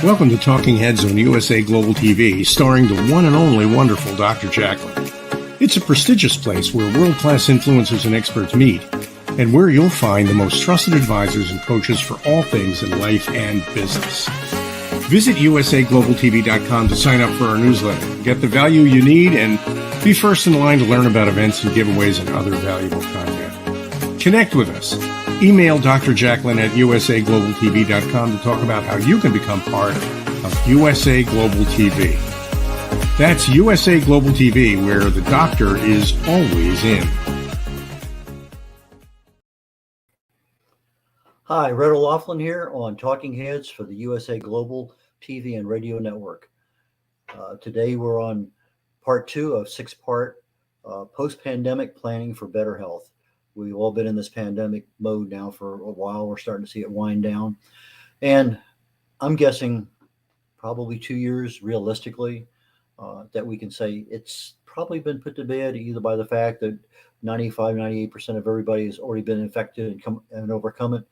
Welcome to Talking Heads on USA Global TV, starring the one and only wonderful Dr. Jacqueline. It's a prestigious place where world-class influencers and experts meet, and where you'll find the most trusted advisors and coaches for all things in life and business. Visit usaglobaltv.com to sign up for our newsletter, get the value you need, and be first in line to learn about events and giveaways and other valuable content. Connect with us. Email Dr. Jacqueline at usaglobaltv.com to talk about how you can become part of USA Global TV. That's USA Global TV, where the doctor is always in. Hi, Red O'Laughlin here on Talking Heads for the USA Global TV and Radio Network. Today we're on part 2 of 6-part post-pandemic planning for better health. We've all been in this pandemic mode now for a while. We're starting to see it wind down. And I'm guessing probably 2 years realistically that we can say it's probably been put to bed either by the fact that 95, 98% of everybody has already been infected and overcome it,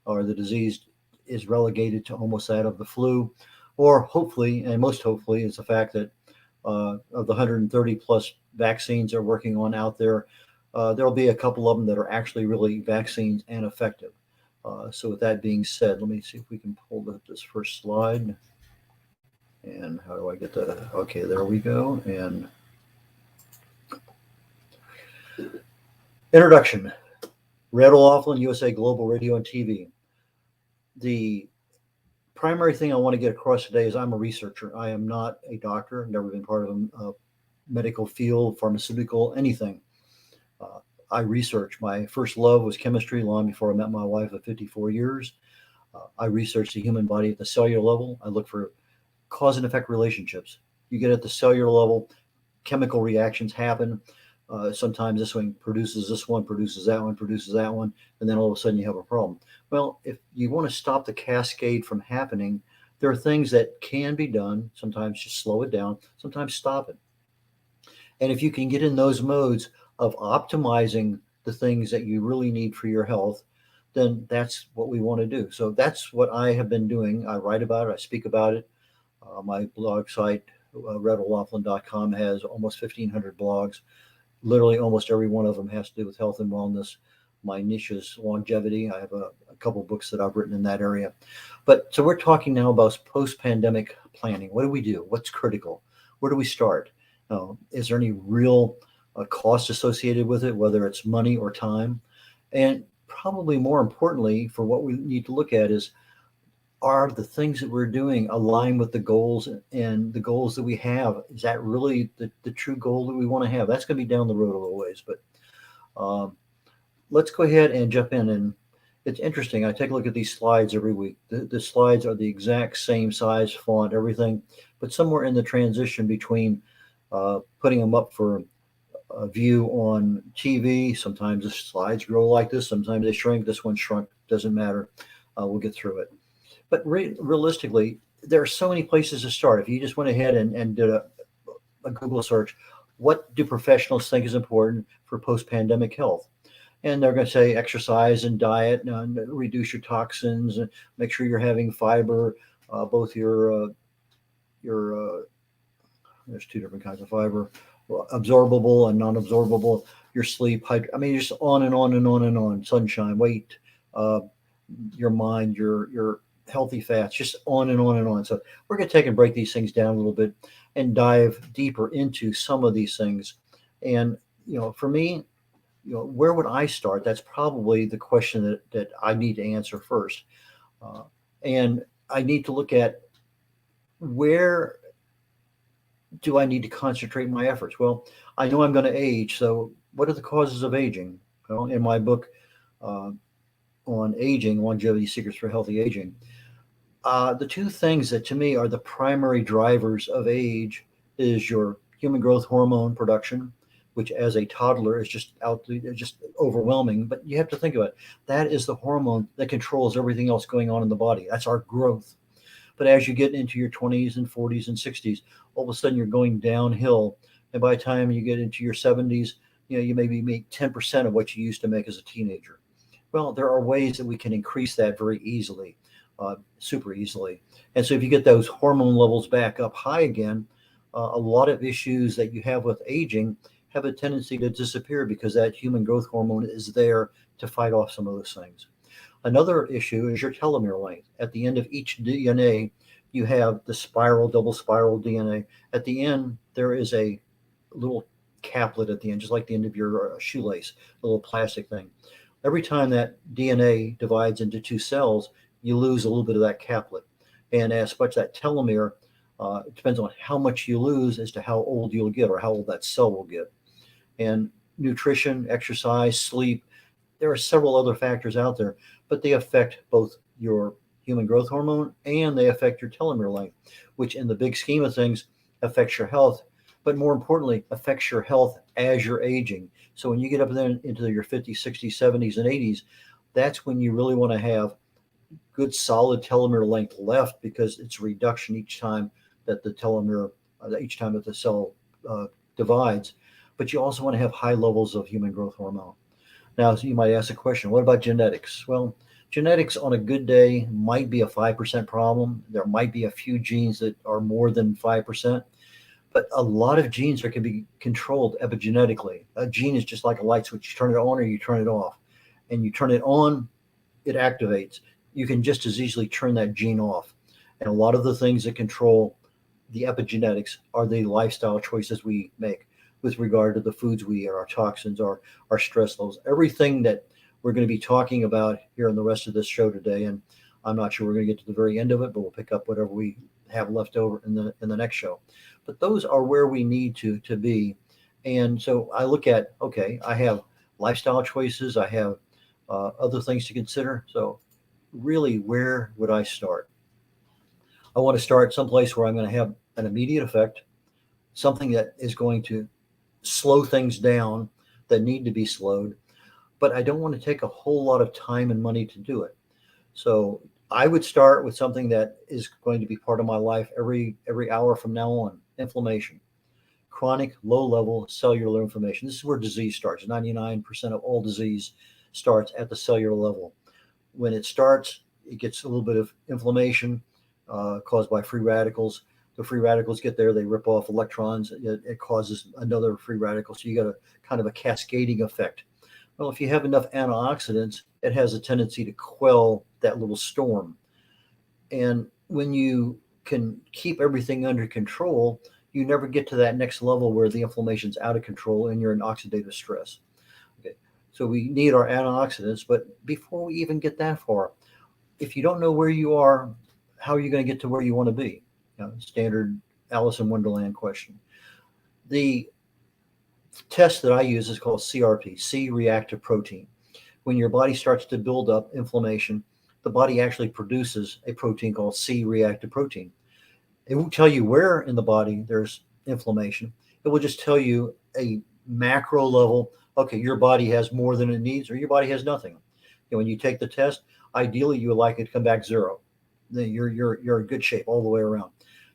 or the disease is relegated to almost that of the flu, or hopefully, and most hopefully, is the fact that of the 130 plus vaccines they're working on out there, there'll be a couple of them that are actually really vaccines and effective. So with that being said, let me see if we can pull up this first slide. And how do I get that? Okay, there we go. And introduction. Red O'Laughlin, USA Global Radio and TV. The primary thing I want to get across today is I'm a researcher. I am not a doctor, never been part of a medical field, pharmaceutical, anything. I research. My first love was chemistry long before I met my wife of 54 years. I research the human body at the cellular level. I look for cause and effect relationships. You get at the cellular level, chemical reactions happen. Sometimes this one produces this one, produces that one, produces that one, and then all of a sudden you have a problem. Well, if you want to stop the cascade from happening, there are things that can be done. Sometimes just slow it down, sometimes stop it. And if you can get in those modes of optimizing the things that you really need for your health, then that's what we want to do. So that's what I have been doing. I write about it. I speak about it. My blog site, red.olaughlin.com, has almost 1,500 blogs. Literally almost every one of them has to do with health and wellness. My niche is longevity. I have a couple of books that I've written in that area. But so we're talking now about post-pandemic planning. What do we do? What's critical? Where do we start? Is there any real cost associated with it, whether it's money or time? And probably more importantly, for what we need to look at is, are the things that we're doing aligned with the goals and the goals that we have? Is that really the true goal that we want to have? That's going to be down the road a little ways, but let's go ahead and jump in. And it's interesting. I take a look at these slides every week. The slides are the exact same size, font, everything, but somewhere in the transition between putting them up for a view on TV. Sometimes the slides grow like this. Sometimes they shrink. This one shrunk. Doesn't matter. We'll get through it. But realistically, there are so many places to start. If you just went ahead and did a Google search, what do professionals think is important for post-pandemic health? And they're going to say exercise and diet, and reduce your toxins, and make sure you're having fiber, both your there's two different kinds of fiber, absorbable and non-absorbable, your sleep, just on and on and on and on, sunshine, weight, your mind, your healthy fats, just on and on and on. So we're going to take and break these things down a little bit and dive deeper into some of these things. And, for me, where would I start? That's probably the question that I need to answer first. And I need to look at, where do I need to concentrate my efforts? Well, I know I'm going to age. So what are the causes of aging? Well, in my book on aging, Longevity Secrets for Healthy Aging, the two things that to me are the primary drivers of age is your human growth hormone production, which as a toddler is just overwhelming. But you have to think about it. That is the hormone that controls everything else going on in the body. That's our growth. But as you get into your 20s and 40s and 60s, all of a sudden you're going downhill. And by the time you get into your 70s, you maybe make 10% of what you used to make as a teenager. Well, there are ways that we can increase that very easily. super easily. And so if you get those hormone levels back up high again, a lot of issues that you have with aging have a tendency to disappear because that human growth hormone is there to fight off some of those things. Another issue is your telomere length. At the end of each DNA, you have the spiral, double spiral DNA. At the end, there is a little caplet at the end, just like the end of your shoelace, a little plastic thing. Every time that DNA divides into two cells, you lose a little bit of that caplet. And as such, that telomere, it depends on how much you lose as to how old you'll get or how old that cell will get. And nutrition, exercise, sleep, there are several other factors out there, but they affect both your human growth hormone and they affect your telomere length, which in the big scheme of things affects your health, but more importantly, affects your health as you're aging. So when you get up there into your 50s, 60s, 70s, and 80s, that's when you really want to have good solid telomere length left because it's a reduction each time that the telomere, each time that the cell divides. But you also want to have high levels of human growth hormone. Now, so you might ask a question, what about genetics? Well, genetics on a good day might be a 5% problem. There might be a few genes that are more than 5%, but a lot of genes can be controlled epigenetically. A gene is just like a light switch. You turn it on or you turn it off. And you turn it on, it activates. You can just as easily turn that gene off. And a lot of the things that control the epigenetics are the lifestyle choices we make with regard to the foods we eat, our toxins, our stress levels, everything that we're going to be talking about here in the rest of this show today. And I'm not sure we're going to get to the very end of it, but we'll pick up whatever we have left over in the next show. But those are where we need to be. And so I look at, okay, I have lifestyle choices, I have other things to consider. So really, where would I start? I want to start someplace where I'm going to have an immediate effect, something that is going to slow things down that need to be slowed, but I don't want to take a whole lot of time and money to do it. So I would start with something that is going to be part of my life every hour from now on: inflammation, chronic low-level cellular inflammation. This is where disease starts. 99% of all disease starts at the cellular level. When it starts, it gets a little bit of inflammation caused by free radicals. The free radicals get there, they rip off electrons, it causes another free radical. So you got a kind of a cascading effect. Well, if you have enough antioxidants, it has a tendency to quell that little storm. And when you can keep everything under control, you never get to that next level where the inflammation's out of control and you're in oxidative stress. Okay. So we need our antioxidants, but before we even get that far, if you don't know where you are, how are you going to get to where you want to be? Standard Alice in Wonderland question. The test that I use is called CRP, C-reactive protein. When your body starts to build up inflammation, the body actually produces a protein called C-reactive protein. It won't tell you where in the body there's inflammation. It will just tell you a macro level, okay, your body has more than it needs or your body has nothing. When you take the test, ideally you would like it to come back zero. Then you're in good shape all the way around.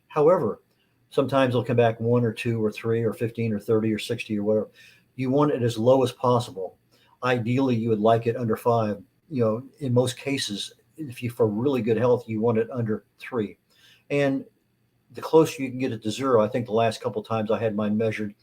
However, sometimes it'll come back 1 or 2 or 3 or 15 or 30 or 60 or whatever. You want it as low as possible. Ideally, you would like it under 5. In most cases, if you for really good health, you want it under 3. And the closer you can get it to 0, I think the last couple of times I had mine measured,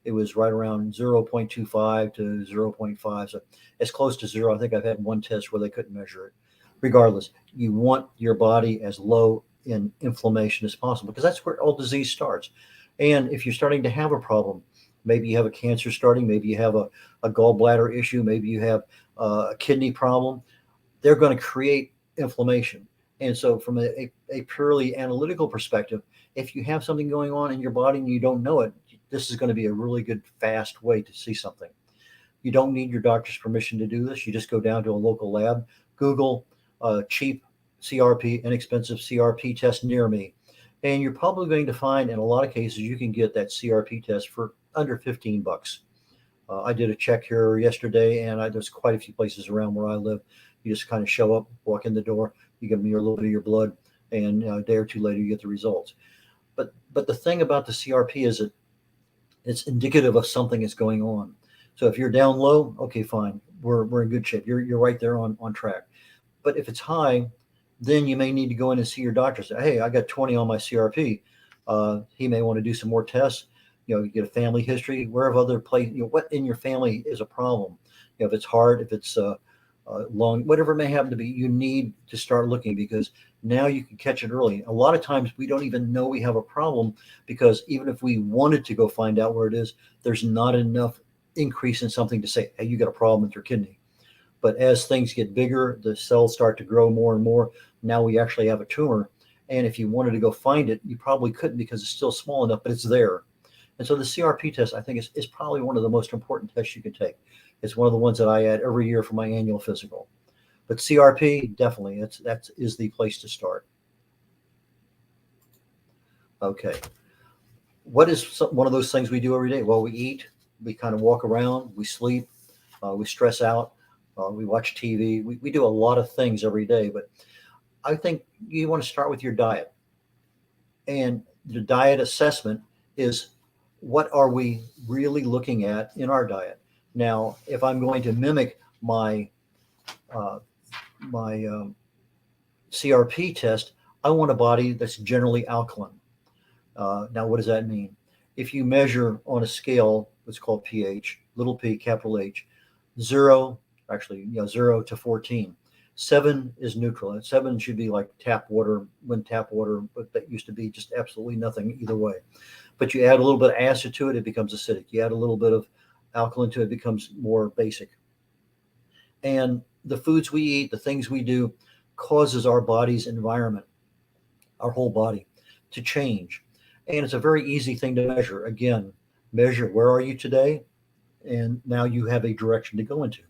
it was right around 0.25 to 0.5. So as close to 0, I think I've had one test where they couldn't measure it. Regardless, you want your body as low in inflammation as possible because that's where all disease starts. And if you're starting to have a problem, maybe you have a cancer starting, maybe you have a gallbladder issue, maybe you have a kidney problem, they're going to create inflammation. And so from a purely analytical perspective, if you have something going on in your body and you don't know it, this is going to be a really good, fast way to see something. You don't need your doctor's permission to do this. You just go down to a local lab, Google cheap CRP, inexpensive CRP test near me. And you're probably going to find in a lot of cases, you can get that CRP test for under $15. I did a check here yesterday and there's quite a few places around where I live. You just kind of show up, walk in the door, you give me a little bit of your blood, and a day or two later, you get the results. But the thing about the CRP is that it's indicative of something is going on. So if you're down low, okay, fine. We're in good shape. You're right there on track. But if it's high, then you may need to go in and see your doctor. Say, hey, I got 20 on my CRP. He may want to do some more tests. You get a family history. Where have other place? What in your family is a problem? If it's heart, if it's lung, whatever it may happen to be, you need to start looking because now you can catch it early. A lot of times we don't even know we have a problem because even if we wanted to go find out where it is, there's not enough increase in something to say, hey, you got a problem with your kidney. But as things get bigger, the cells start to grow more and more. Now we actually have a tumor. And if you wanted to go find it, you probably couldn't because it's still small enough, but it's there. And so the CRP test, I think, is probably one of the most important tests you can take. It's one of the ones that I add every year for my annual physical. But CRP, definitely, that is the place to start. Okay. What is one of those things we do every day? Well, we eat, we kind of walk around, we sleep, we stress out, we watch TV. We do a lot of things every day, but I think you want to start with your diet. And the diet assessment is what are we really looking at in our diet? Now, if I'm going to mimic uh, my CRP test, I want a body that's generally alkaline. Now, what does that mean? If you measure on a scale, what's called pH, little p, capital H, zero, actually, 0 to 14. 7 is neutral. 7 should be like tap water, but that used to be just absolutely nothing either way. But you add a little bit of acid to it, it becomes acidic. You add a little bit of alkaline to it, it becomes more basic. And the foods we eat, the things we do, causes our body's environment, our whole body, to change. And it's a very easy thing to measure. Again, measure where are you today, and now you have a direction to go into.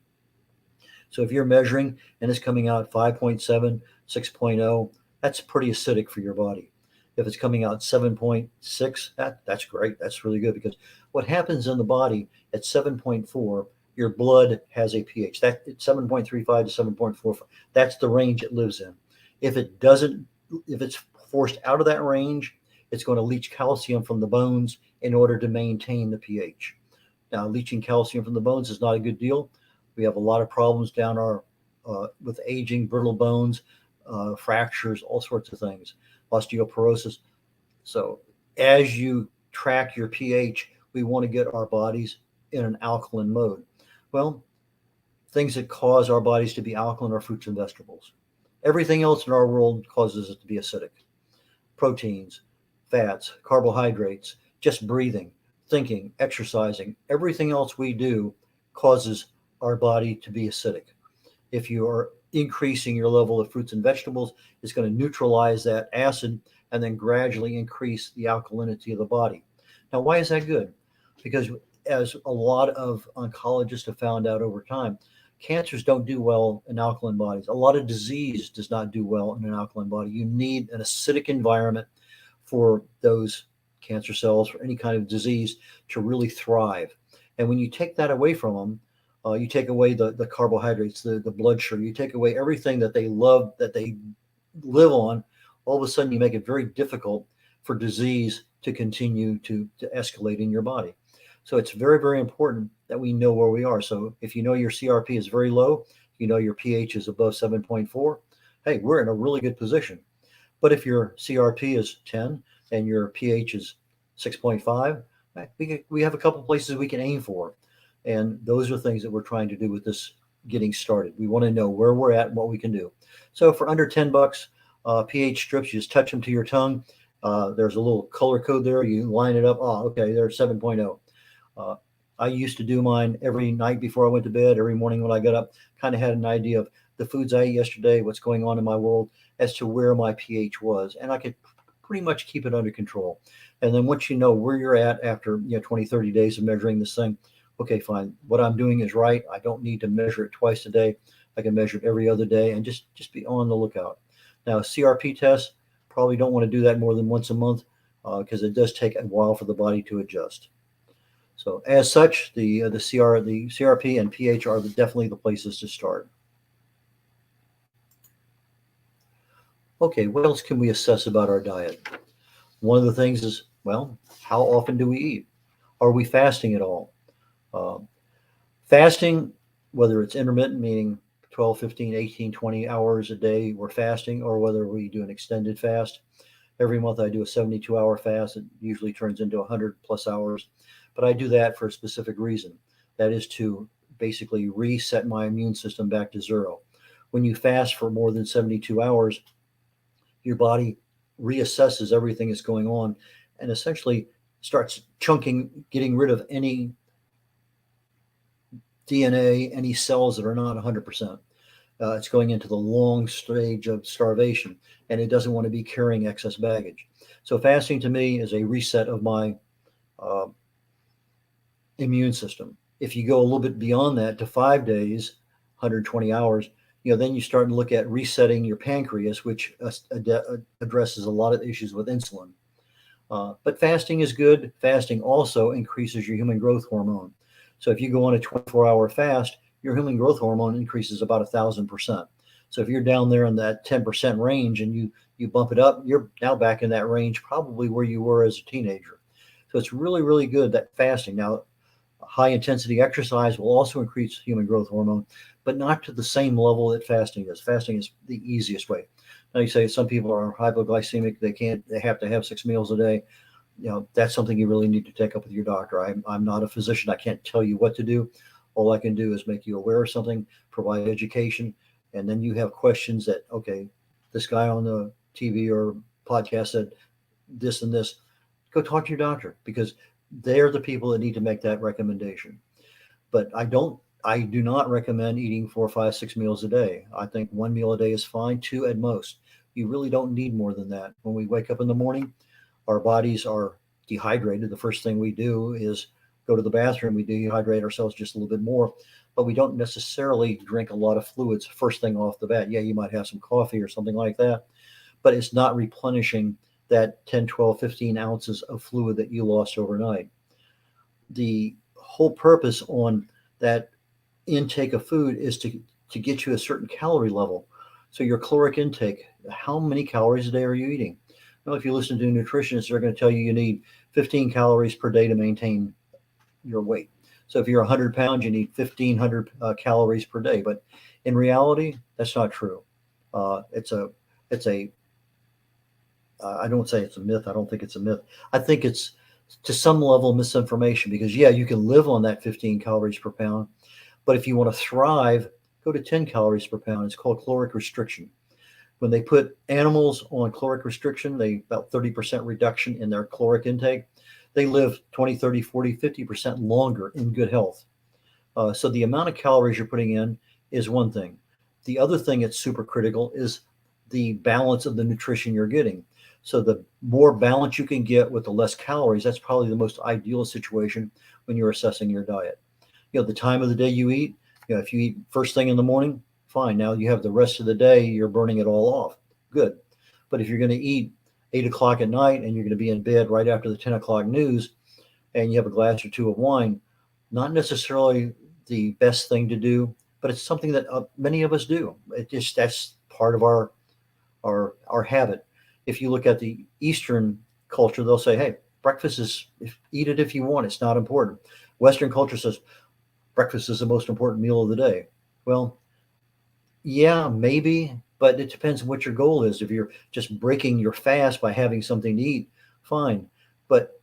So if you're measuring and it's coming out 5.7, 6.0, that's pretty acidic for your body. If it's coming out 7.6, that's great. That's really good because what happens in the body at 7.4, your blood has a pH. That 7.35 to 7.45. That's the range it lives in. If it's forced out of that range, it's going to leach calcium from the bones in order to maintain the pH. Now, leaching calcium from the bones is not a good deal. We have a lot of problems down with aging, brittle bones, fractures, all sorts of things, osteoporosis. So as you track your pH, we want to get our bodies in an alkaline mode. Well, things that cause our bodies to be alkaline are fruits and vegetables. Everything else in our world causes it to be acidic. Proteins, fats, carbohydrates, just breathing, thinking, exercising, everything else we do causes our body to be acidic. If you are increasing your level of fruits and vegetables, it's going to neutralize that acid and then gradually increase the alkalinity of the body. Now, why is that good? Because as a lot of oncologists have found out over time, cancers don't do well in alkaline bodies. A lot of disease does not do well in an alkaline body. You need an acidic environment for those cancer cells, for any kind of disease to really thrive. And when you take that away from them, you take away the carbohydrates, the blood sugar, you take away everything that they love, that they live on, all of a sudden you make it very difficult for disease to continue to escalate in your body. So it's very, very important that we know where we are. So if you know your CRP is very low, you know your pH is above 7.4, hey, we're in a really good position. But if your CRP is 10 and your pH is 6.5, we have a couple places we can aim for. And those are things that we're trying to do with this getting started. We want to know where we're at and what we can do. So for under $10, pH strips, you just touch them to your tongue. There's a little color code there. You line it up. Oh, okay, there's 7.0. I used to do mine every night before I went to bed, every morning when I got up, kind of had an idea of the foods I ate yesterday, what's going on in my world, as to where my pH was. And I could pretty much keep it under control. And then once you know where you're at after 20, 30 days of measuring this thing, okay, fine. What I'm doing is right. I don't need to measure it twice a day. I can measure it every other day and just be on the lookout. Now, CRP tests, probably don't want to do that more than once a month because it does take a while for the body to adjust. So as such, the CRP and pH are definitely the places to start. Okay, what else can we assess about our diet? One of the things is, well, how often do we eat? Are we fasting at all? Fasting, whether it's intermittent, meaning 12, 15, 18, 20 hours a day we're fasting, or whether we do an extended fast. Every month I do a 72-hour fast. It usually turns into 100 plus hours, but I do that for a specific reason. That is to basically reset my immune system back to zero. When you fast for more than 72 hours, your body reassesses everything that's going on and essentially starts chunking, getting rid of any DNA, any cells that are not 100%. It's going into the long stage of starvation, and it doesn't want to be carrying excess baggage. So fasting to me is a reset of my uh, immune system. If you go a little bit beyond that to 5 days, 120 hours, then you start to look at resetting your pancreas, which addresses a lot of issues with insulin. But fasting is good. Fasting also increases your human growth hormone. So if you go on a 24-hour fast, your human growth hormone increases about 1,000%. So if you're down there in that 10% range and you bump it up, you're now back in that range, probably where you were as a teenager. So it's really, really good that fasting. Now, high intensity exercise will also increase human growth hormone, but not to the same level that fasting is. Fasting is the easiest way. Now you say some people are hypoglycemic, they have to have 6 meals a day. That's something you really need to take up with your doctor. I'm not a physician. I can't tell you what to do. All I can do is make you aware of something, provide education, and then you have questions that, okay, this guy on the TV or podcast said this and this. Go talk to your doctor, because they're the people that need to make that recommendation. But I do not recommend eating 4, 5, 6 meals a day. I think 1 meal a day is fine, 2 at most. You really don't need more than that. When we wake up in the morning, our bodies are dehydrated. The first thing we do is go to the bathroom. We dehydrate ourselves just a little bit more, but we don't necessarily drink a lot of fluids first thing off the bat. Yeah, you might have some coffee or something like that, but it's not replenishing that 10, 12, 15 ounces of fluid that you lost overnight. The whole purpose on that intake of food is to get you a certain calorie level. So your caloric intake, how many calories a day are you eating? Well, if you listen to nutritionists, they're going to tell you need 15 calories per day to maintain your weight. So if you're 100 pounds, you need 1,500 calories per day. But in reality, that's not true. It's a I don't say it's a myth. I don't think it's a myth. I think it's to some level misinformation, because yeah, you can live on that 15 calories per pound, but if you want to thrive, go to 10 calories per pound. It's called caloric restriction. When they put animals on caloric restriction, they about 30% reduction in their caloric intake. They live 20, 30, 40, 50% longer in good health. So the amount of calories you're putting in is one thing. The other thing that's super critical is the balance of the nutrition you're getting. So the more balance you can get with the less calories, that's probably the most ideal situation when you're assessing your diet. The time of the day you eat, if you eat first thing in the morning, fine. Now you have the rest of the day, you're burning it all off. Good. But if you're going to eat 8 o'clock at night and you're going to be in bed right after the 10 o'clock news and you have a glass or two of wine, not necessarily the best thing to do, but it's something that many of us do. That's part of our habit. If you look at the Eastern culture, they'll say, hey, breakfast is, eat it if you want. It's not important. Western culture says breakfast is the most important meal of the day. Well, yeah, maybe, but it depends on what your goal is. If you're just breaking your fast by having something to eat, fine. But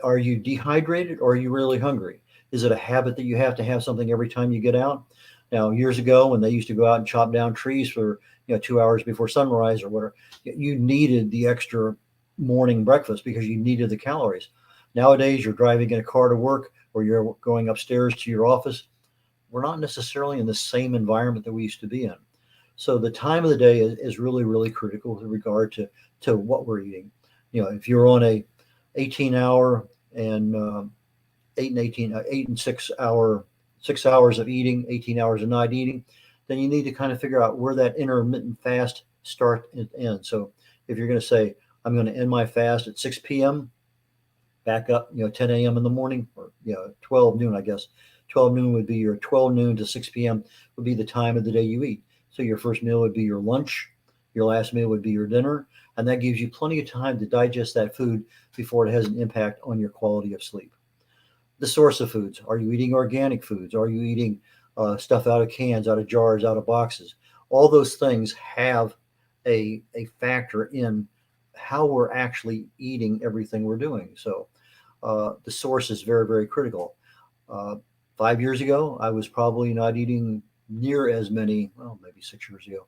are you dehydrated or are you really hungry? Is it a habit that you have to have something every time you get out? Now, years ago, when they used to go out and chop down trees for 2 hours before sunrise or whatever, you needed the extra morning breakfast because you needed the calories. Nowadays, you're driving in a car to work or you're going upstairs to your office. We're not necessarily in the same environment that we used to be in. So the time of the day is really, really critical with regard to what we're eating. If you're on a 18-hour and 8 and 6 hour, 6 hours of eating, 18 hours of not eating, then you need to kind of figure out where that intermittent fast start and end. So if you're going to say, I'm going to end my fast at 6 p.m., back up, 10 a.m. in the morning, or 12 noon, I guess. 12 noon would be your 12 noon to 6 p.m. would be the time of the day you eat. So your first meal would be your lunch, your last meal would be your dinner, and that gives you plenty of time to digest that food before it has an impact on your quality of sleep. The source of foods. Are you eating organic foods? Are you eating stuff out of cans, out of jars, out of boxes. All those things have a factor in how we're actually eating everything we're doing. So the source is very, very critical. Uh, 5 years ago, I was probably not eating near as many, well, maybe 6 years ago,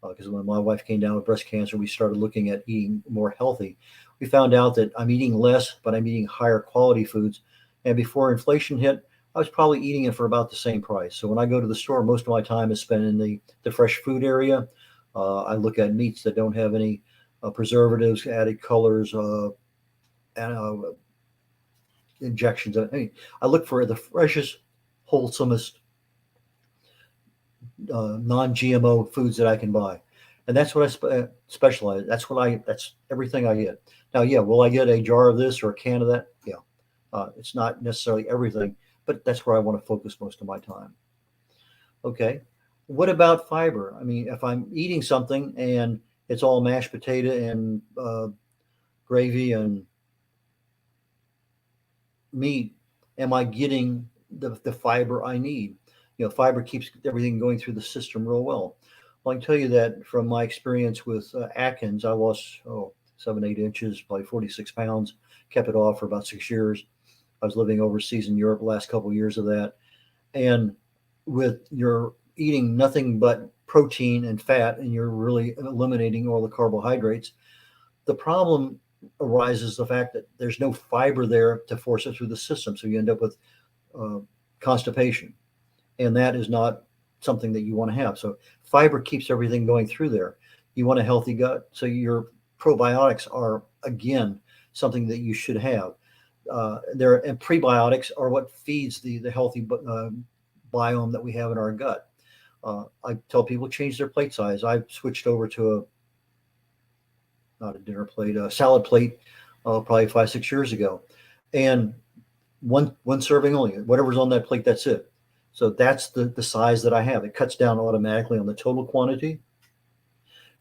because when my wife came down with breast cancer, we started looking at eating more healthy. We found out that I'm eating less, but I'm eating higher quality foods. And before inflation hit, I was probably eating it for about the same price. So when I go to the store, most of my time is spent in the fresh food area. I look at meats that don't have any preservatives, added colors, and, injections. I look for the freshest, wholesomest, non-GMO foods that I can buy, and that's what I specialize. That's everything I get. Now, yeah, will I get a jar of this or a can of that? Yeah, it's not necessarily everything, but that's where I want to focus most of my time. Okay, what about fiber? I mean, if I'm eating something and it's all mashed potato and gravy and meat, am I getting the fiber I need? Fiber keeps everything going through the system real well. Well, I can tell you that from my experience with Atkins, I lost 7, 8 inches, probably 46 pounds, kept it off for about 6 years. I was living overseas in Europe the last couple of years of that. And with your eating nothing but protein and fat, and you're really eliminating all the carbohydrates, the problem arises the fact that there's no fiber there to force it through the system. So you end up with uh, constipation, and that is not something that you want to have. So fiber keeps everything going through there. You want a healthy gut, so your probiotics are again something that you should have. There and prebiotics are what feeds the healthy biome that we have in our gut. I tell people change their plate size. I've switched over to a not a dinner plate, a salad plate, probably 5, 6 years ago, and one serving only. Whatever's on that plate, that's it. So that's the size that I have. It cuts down automatically on the total quantity,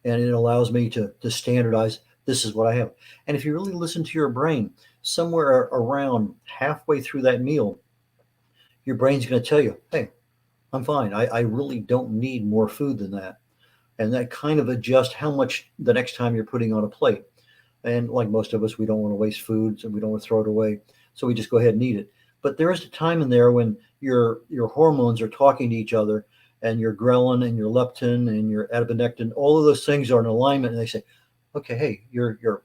and it allows me to standardize. This is what I have. And if you really listen to your brain, somewhere around halfway through that meal, your brain's going to tell you, "Hey, I'm fine. I really don't need more food than that." And that kind of adjusts how much the next time you're putting on a plate. And like most of us, we don't want to waste food, so we don't want to throw it away. So we just go ahead and eat it. But there is a time in there when your hormones are talking to each other, and your ghrelin and your leptin and your adiponectin, all of those things are in alignment, and they say, "Okay, hey, you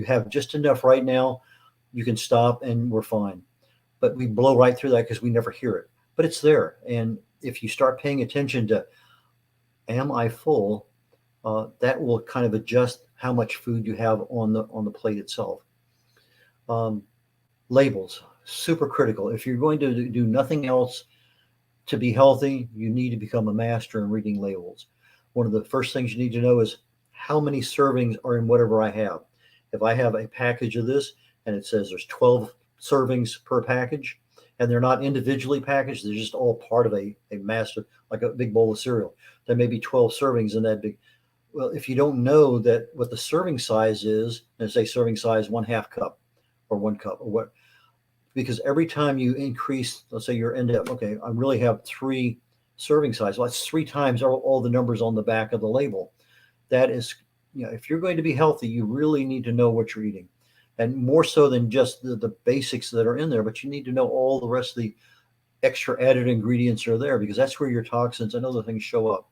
have just enough right now. You can stop, and we're fine." But we blow right through that because we never hear it. But it's there, and if you start paying attention to, am I full? That will kind of adjust how much food you have on the plate itself. Um, Labels, super critical. If you're going to do nothing else to be healthy, you need to become a master in reading labels. One of the first things you need to know is how many servings are in whatever I have. If I have a package of this and it says there's 12 servings per package, and they're not individually packaged, they're just all part of a massive, like a big bowl of cereal. There may be 12 servings in that big. Well, if you don't know that what the serving size is, and say serving size 1/2 cup or 1 cup or what, because every time you increase, let's say you're end up, okay, I really have 3 serving size. Well, that's 3 times all the numbers on the back of the label. That is, if you're going to be healthy, you really need to know what you're eating. And more so than just the basics that are in there, but you need to know all the rest of the extra added ingredients are there, because that's where your toxins and other things show up.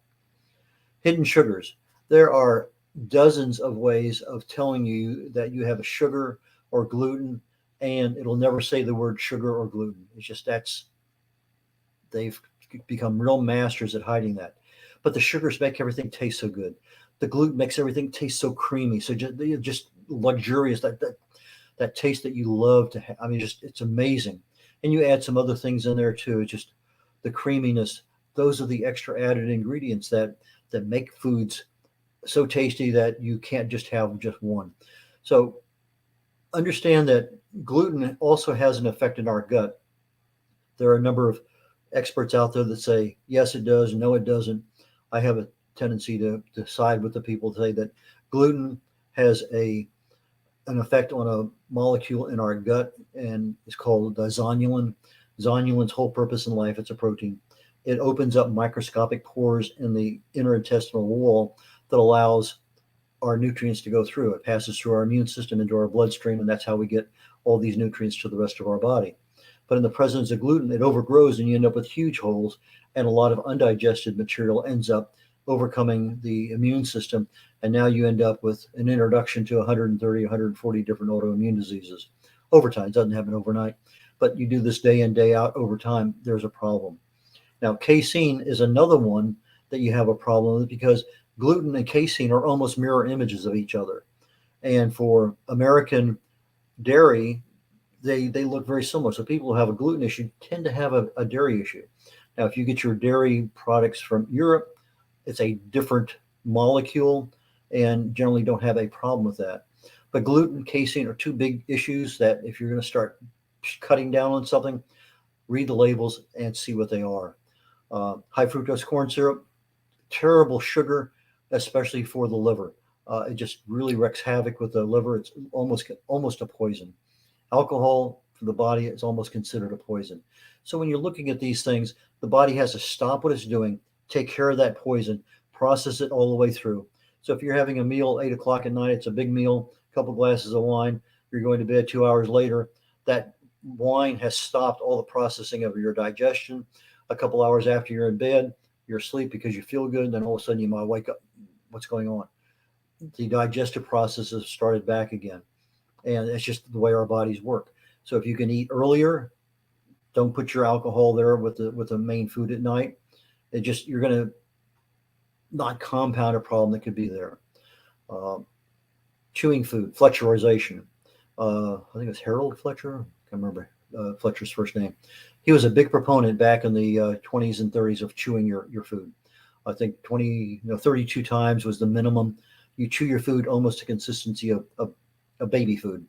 Hidden sugars. There are dozens of ways of telling you that you have a sugar or gluten, and it'll never say the word sugar or gluten. It's just they've become real masters at hiding that. But the sugars make everything taste so good. The gluten makes everything taste so creamy, so just luxurious. That taste that you love to have. I mean, just it's amazing. And you add some other things in there too. It's just the creaminess. Those are the extra added ingredients that make foods so tasty that you can't just have just one. So understand that gluten also has an effect in our gut. There are a number of experts out there that say, yes, it does, no, it doesn't. I have a tendency to side with the people to say that gluten has an effect on a molecule in our gut, and it's called zonulin. Zonulin's whole purpose in life, it's a protein. it opens up microscopic pores in the inner intestinal wall that allows our nutrients to go through. It passes through our immune system into our bloodstream, and that's how we get all these nutrients to the rest of our body. But in the presence of gluten, it overgrows and you end up with huge holes, and a lot of undigested material ends up overcoming the immune system. And now you end up with an introduction to 130, 140 different autoimmune diseases. Over time, it doesn't happen overnight, but you do this day in, day out over time, there's a problem. Now, casein is another one that you have a problem with because gluten and casein are almost mirror images of each other. And for American dairy, they look very similar. So people who have a gluten issue tend to have a dairy issue. Now, if you get your dairy products from Europe, it's a different molecule and generally don't have a problem with that. But gluten and casein are two big issues that if you're going to start cutting down on something, read the labels and see what they are. High fructose corn syrup, terrible sugar, especially for the liver. It just really wreaks havoc with the liver. It's almost a poison. Alcohol for the body is almost considered a poison. So when you're looking at these things, the body has to stop what it's doing, take care of that poison, process it all the way through. So if you're having a meal 8 o'clock at night, it's a big meal, a couple glasses of wine, you're going to bed 2 hours later, that wine has stopped all the processing of your digestion. A couple hours after you're in bed, you're asleep because you feel good, and then all of a sudden you might wake up. What's going on? The digestive process has started back again. And it's just the way our bodies work. So if you can eat earlier, don't put your alcohol there with the main food at night. You're going to not compound a problem that could be there. Chewing food, Fletcherization. I think it's Harold Fletcher. I can't remember Fletcher's first name. He was a big proponent back in the 20s and 30s of chewing your food. I think 32 times was the minimum. You chew your food almost to consistency of baby food.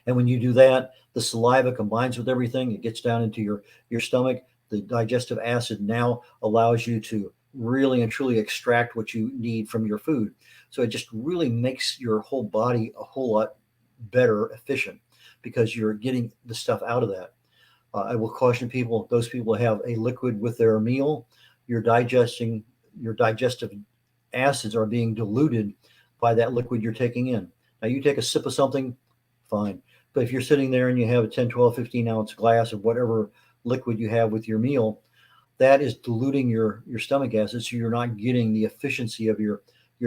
And when you do that, the saliva combines with everything. It gets down into your stomach. The digestive acid now allows you to really and truly extract what you need from your food. So it just really makes your whole body a whole lot better, efficient, because you're getting the stuff out of that. I will caution people, those people who have a liquid with their meal, your digestive acids are being diluted by that liquid you're taking in. Now, you take a sip of something, fine. But if you're sitting there and you have a 10, 12, 15 ounce glass of whatever liquid you have with your meal, that is diluting your stomach acid, so you're not getting the efficiency of your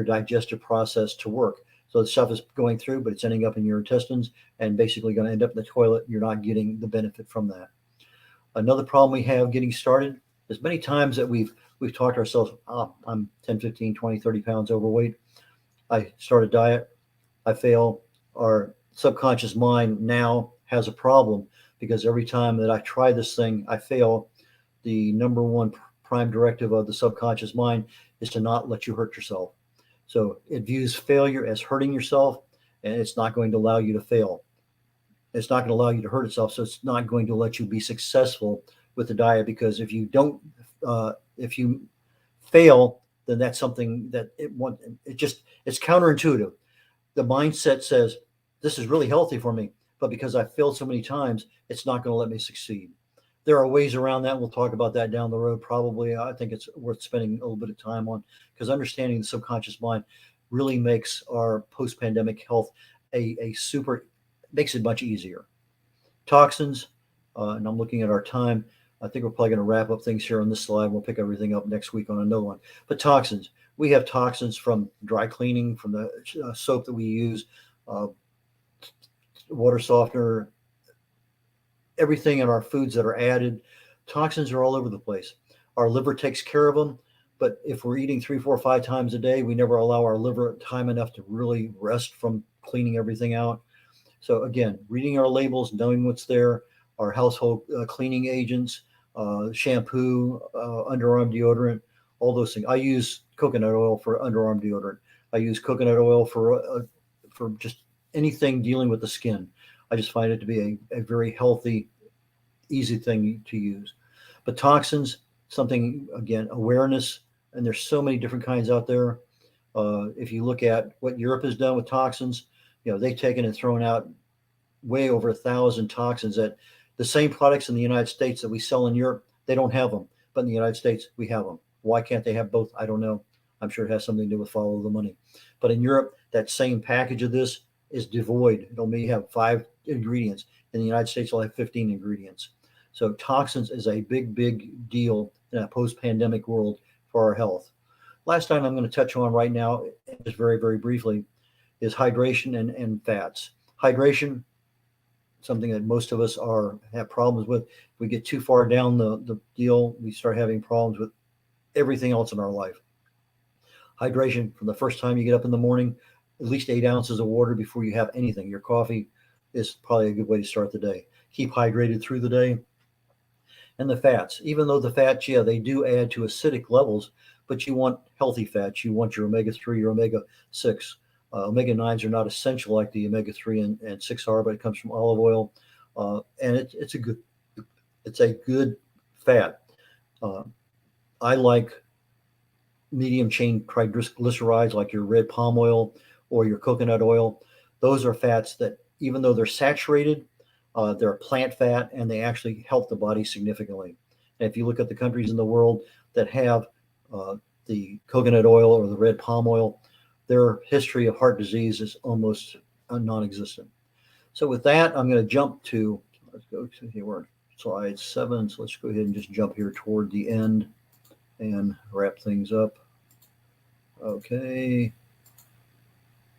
digestive process to work. So the stuff is going through, but it's ending up in your intestines and basically going to end up in the toilet. You're not getting the benefit from that. Another problem we have getting started is many times that we've talked to ourselves, I'm 10, 15, 20, 30 pounds overweight. I start a diet, I fail. Our subconscious mind now has a problem because every time that I try this thing, I fail. The number one prime directive of the subconscious mind is to not let you hurt yourself. So it views failure as hurting yourself, and it's not going to allow you to fail. It's not going to allow you to hurt itself, so it's not going to let you be successful with the diet, because if you fail, then that's something that it's counterintuitive. The mindset says, this is really healthy for me, but because I failed so many times, it's not going to let me succeed. There are ways around that. We'll talk about that down the road. Probably, I think it's worth spending a little bit of time on, because understanding the subconscious mind really makes our post-pandemic health makes it much easier. Toxins, and I'm looking at our time. I think we're probably going to wrap up things here on this slide. We'll pick everything up next week on another one. But toxins, we have toxins from dry cleaning, from the soap that we use, water softener, everything in our foods that are added. Toxins are all over the place. Our liver takes care of them, but if we're eating 3, 4, 5 times a day, we never allow our liver time enough to really rest from cleaning everything out. So again, reading our labels, knowing what's there, our household cleaning agents, shampoo, underarm deodorant, all those things. I use coconut oil for underarm deodorant. I use coconut oil for just anything dealing with the skin. I just find it to be a very healthy, easy thing to use. But toxins, something, again, awareness, and there's so many different kinds out there. If you look at what Europe has done with toxins, they've taken and thrown out way over 1,000 toxins that the same products in the United States that we sell in Europe, they don't have them. but in the United States, we have them. Why can't they have both? I don't know. I'm sure it has something to do with follow the money. But in Europe, that same package of this is devoid. It'll maybe have 5 ingredients. In the United States, it'll have 15 ingredients. So toxins is a big, big deal in a post-pandemic world for our health. Last time I'm going to touch on right now, just very, very briefly, is hydration and fats. Hydration, something that most of us have problems with. If we get too far down the deal, we start having problems with everything else in our life. Hydration, from the first time you get up in the morning, at least 8 ounces of water before you have anything. Your coffee is probably a good way to start the day. Keep hydrated through the day. And the fats, even though the fats, yeah, they do add to acidic levels, but you want healthy fats. You want your omega-3, your omega-6. Omega-9s are not essential like the omega-3 and 6 are, but it comes from olive oil. And it's a good fat. I like medium chain triglycerides like your red palm oil or your coconut oil. Those are fats that, even though they're saturated, they're plant fat, and they actually help the body significantly. And if you look at the countries in the world that have the coconut oil or the red palm oil, their history of heart disease is almost non-existent. So with that, I'm going to jump to, let's go to here, we're on slide 7. So let's go ahead and just jump here toward the end and wrap things up. Okay.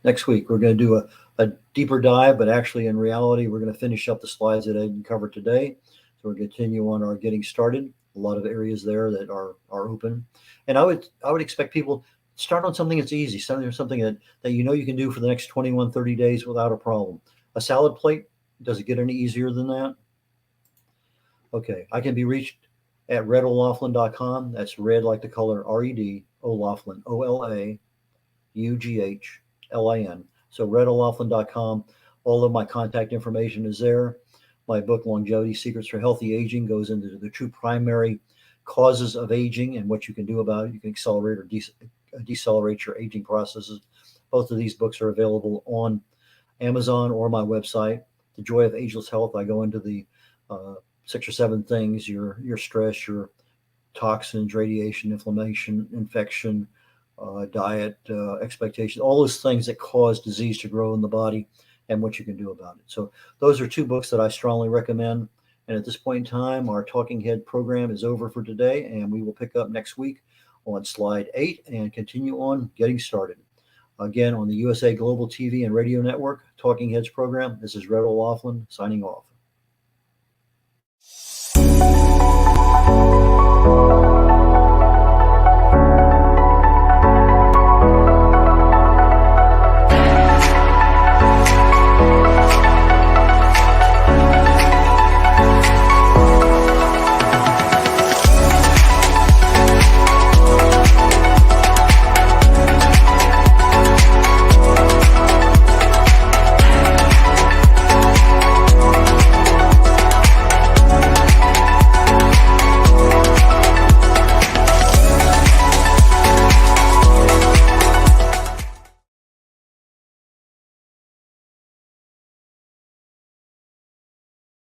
Next week, we're going to do a deeper dive, but actually in reality, we're going to finish up the slides that I didn't cover today. So we're going to continue on our getting started. A lot of areas there that are open. And I would expect people start on something that's easy, something that you know you can do for the next 21, 30 days without a problem. A salad plate, does it get any easier than that? Okay, I can be reached at red.olaughlin.com. That's red like the color, R-E-D, Olaughlin, O-L-A-U-G-H-L-I-N. So red.olaughlin.com. All of my contact information is there. My book, Longevity Secrets for Healthy Aging, goes into the 2 primary causes of aging and what you can do about it. You can accelerate or decelerate your aging processes. Both of these books are available on Amazon or my website. The Joy of Ageless Health, I go into the 6 or 7 things: your stress, your toxins, radiation, inflammation, infection, diet, expectations, all those things that cause disease to grow in the body and what you can do about it. So those are 2 books that I strongly recommend. And at this point in time, our Talking Head program is over for today, and we will pick up next week on slide 8 and continue on getting started. Again, on the USA Global TV and Radio Network Talking Heads program, this is Red O'Laughlin signing off.